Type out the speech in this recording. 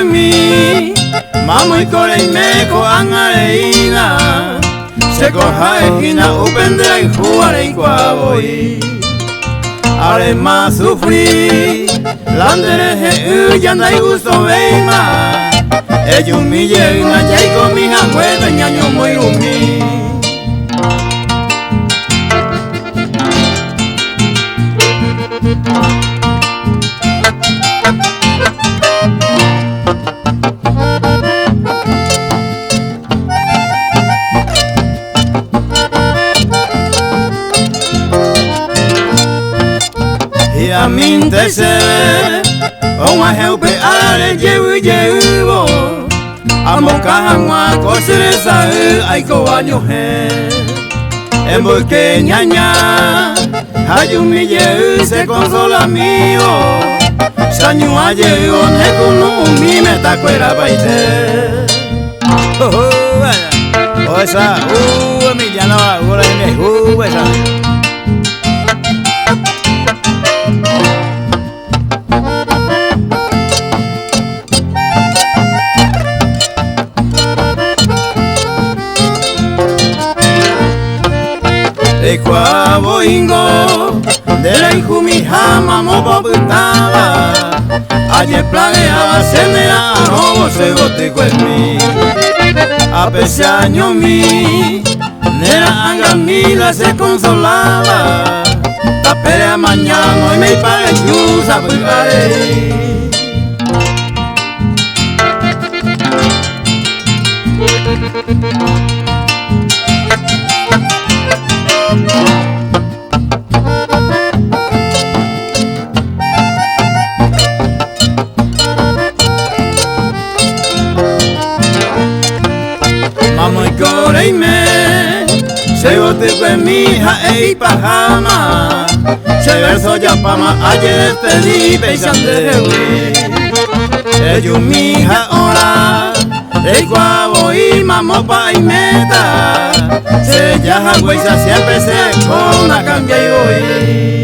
mi mamo y core y meco angareina se coja esquina upendera y jugaré y cuavoy are más sufrir landere yanda y gusto veima ellos mi llena ya y con mi abuela ñaño muy umi y a mí te se ve o a helpe are llevo a mocaja cosere sae ay coaño he en porque ñaña hay un millón se consola mío saño ayer con un mi me tacuera baite oh esa mi ya no ahora me esa de cuavo ingo de la injumi jama mobo butaba ayer planeaba semera no se gote mi a pesaño mi nera angamila se consolaba tapere mañana y me pague yusa bulgare Mamo y core y me se gote con mi hija e pajama se verso ya pama ayer pedí pensando ellos mi hija ora el cuavo y mamo pa y meta se ya huesa siempre se con la cambia y voy